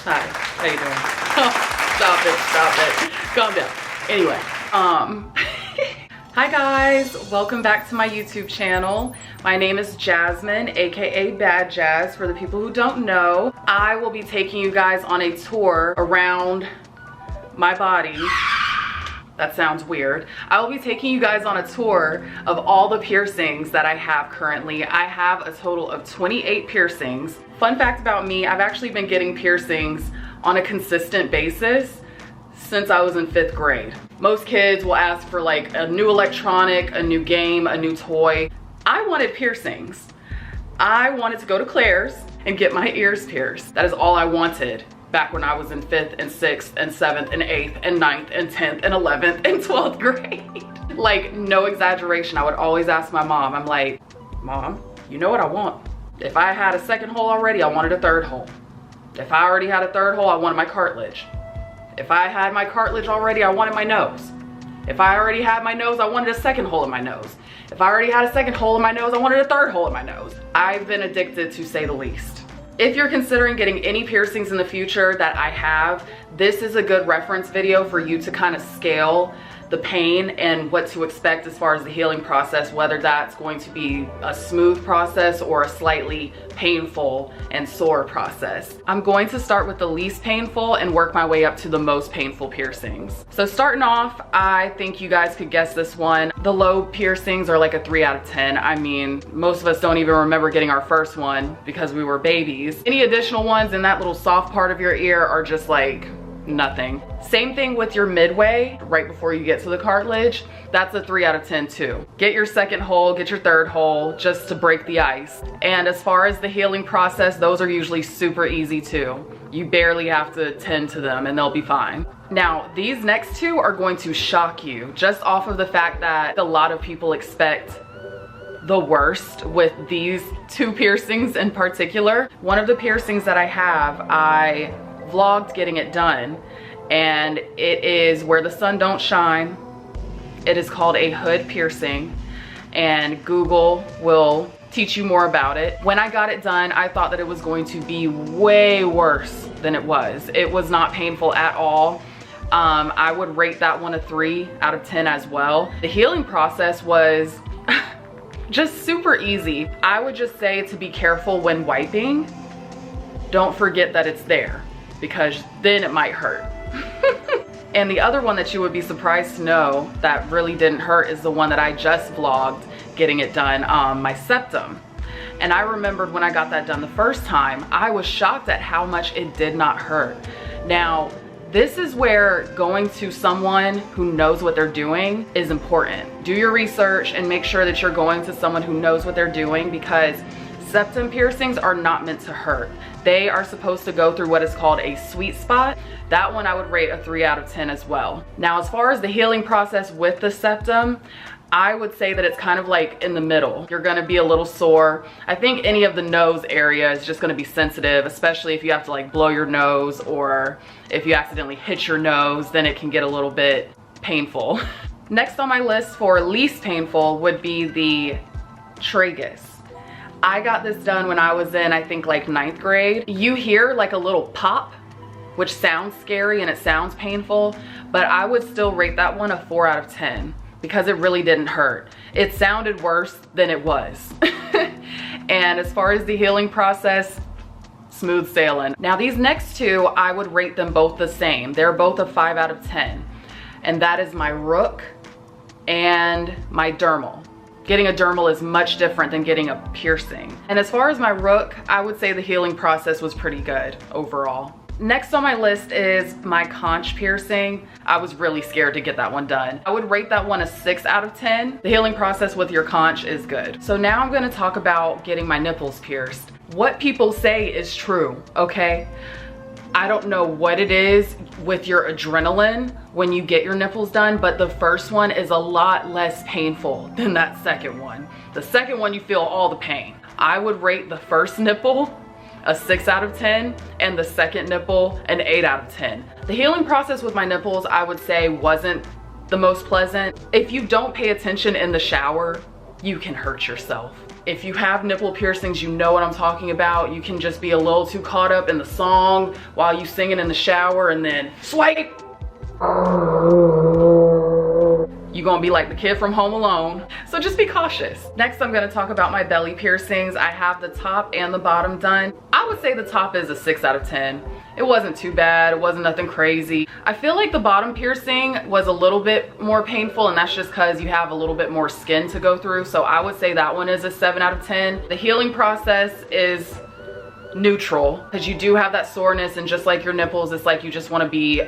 Hi, how you doing? Oh, stop it, calm down. Anyway, hi guys, welcome back to my YouTube channel. My name is Jasmine, aka Bad Jazz, for the people who don't know. I will be taking you guys on a tour around my body. That sounds weird. I will be taking you guys on a tour of all the piercings that I have currently. I have a total of 28 piercings. Fun fact about me, I've actually been getting piercings on a consistent basis since I was in 5th grade. Most kids will ask for like a new electronic, a new game, a new toy. I wanted piercings. I wanted to go to Claire's and get my ears pierced. That is all I wanted back when I was in 5th and 6th and 7th and 8th and 9th and 10th and 11th and 12th grade. Like, no exaggeration. I would always ask my mom, I'm like, Mom, you know what I want? If I had a 2nd hole already, I wanted a 3rd hole. If I already had a 3rd hole, I wanted my cartilage. If I had my cartilage already, I wanted my nose. If I already had my nose, I wanted a 2nd hole in my nose. If I already had a 2nd hole in my nose, I wanted a 3rd hole in my nose. I've been addicted, to say the least. If you're considering getting any piercings in the future that I have, this is a good reference video for you to kind of scale the pain and what to expect as far as the healing process, whether that's going to be a smooth process or a slightly painful and sore process. I'm going to start with the least painful and work my way up to the most painful piercings. So starting off, I think you guys could guess this one. The Lobe piercings are like a 3 out of 10. I mean, most of us don't even remember getting our first one because we were babies. Any additional ones in that little soft part of your ear are just like nothing. Same thing with your midway, right before you get to the cartilage. That's a 3 out of 10 too. Get your 2nd hole, get your 3rd hole, just to break the ice. And as far as the healing process, those are usually super easy too. You barely have to tend to them and they'll be fine. Now, these next two are going to shock you just off of the fact that a lot of people expect the worst with these 2 piercings in particular. One of the piercings that I have, I vlogged getting it done, and it is where the sun don't shine. It is called a hood piercing, and Google will teach you more about it. When I got it done, I thought that it was going to be way worse than it was. It was not painful at all. I would rate that one a 3 out of 10 as well. The healing process was just super easy. I would just say to be careful when wiping. Don't forget that it's there, because then it might hurt. And the other one that you would be surprised to know that really didn't hurt is the one that I just vlogged getting it done, my septum. And I remembered when I got that done the first time, I was shocked at how much it did not hurt. Now, this is where going to someone who knows what they're doing is important. Do your research and make sure that you're going to someone who knows what they're doing, because septum piercings are not meant to hurt. They are supposed to go through what is called a sweet spot. That one I would rate a 3 out of 10 as well. Now, as far as the healing process with the septum, I would say that it's kind of like in the middle. You're gonna be a little sore. I think any of the nose area is just gonna be sensitive, especially if you have to like blow your nose, or if you accidentally hit your nose, then it can get a little bit painful. Next on my list for least painful would be the tragus. I got this done when I was in, I think, like 9th grade. You hear like a little pop, which sounds scary and it sounds painful, but I would still rate that one a 4 out of 10 because it really didn't hurt. It sounded worse than it was. And as far as the healing process, smooth sailing. Now, these next two, I would rate them both the same. They're both a 5 out of 10. And that is my Rook and my Dermal. Getting a dermal is much different than getting a piercing. And as far as my Rook, I would say the healing process was pretty good overall. Next on my list is my Conch piercing. I was really scared to get that one done. I would rate that one a 6 out of 10. The healing process with your Conch is good. So now I'm gonna talk about getting my nipples pierced. What people say is true, okay? I don't know what it is with your adrenaline when you get your nipples done, but the first one is a lot less painful than that second one. The second one, you feel all the pain. I would rate the first nipple a 6 out of 10 and the second nipple an 8 out of 10. The healing process with my nipples, I would say, wasn't the most pleasant. If you don't pay attention in the shower, you can hurt yourself. If you have nipple piercings, you know what I'm talking about. You can just be a little too caught up in the song while you singing in the shower and then swipe. You're gonna be like the kid from Home Alone. So just be cautious. Next, I'm gonna talk about my belly piercings. I have the top and the bottom done. I would say the top is a 6 out of 10. It wasn't too bad, it wasn't nothing crazy. I feel like the bottom piercing was a little bit more painful, and that's just because you have a little bit more skin to go through. So I would say that one is a 7 out of 10. The healing process is neutral, because you do have that soreness, and just like your nipples, it's like you just wanna be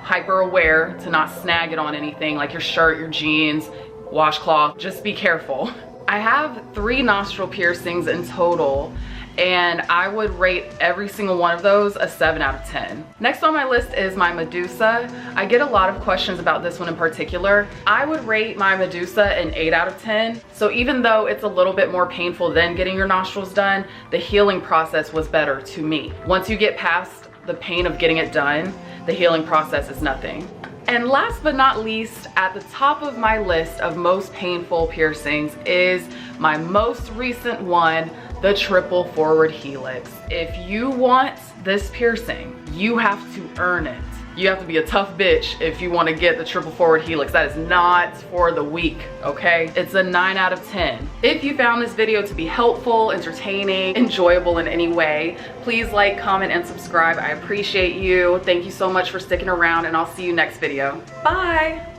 hyper aware to not snag it on anything like your shirt, your jeans, washcloth. Just be careful. I have 3 nostril piercings in total, and I would rate every single one of those a 7 out of 10. Next on my list is my Medusa. I get a lot of questions about this one in particular. I would rate my Medusa an 8 out of 10. So even though it's a little bit more painful than getting your nostrils done, the healing process was better to me. Once you get past the pain of getting it done, the healing process is nothing. And last but not least, at the top of my list of most painful piercings is my most recent one, the Triple Forward Helix. If you want this piercing, you have to earn it. You have to be a tough bitch if you want to get the Triple Forward Helix. That is not for the weak, okay? It's a 9 out of 10. If you found this video to be helpful, entertaining, enjoyable in any way, please like, comment, and subscribe. I appreciate you. Thank you so much for sticking around, and I'll see you next video. Bye.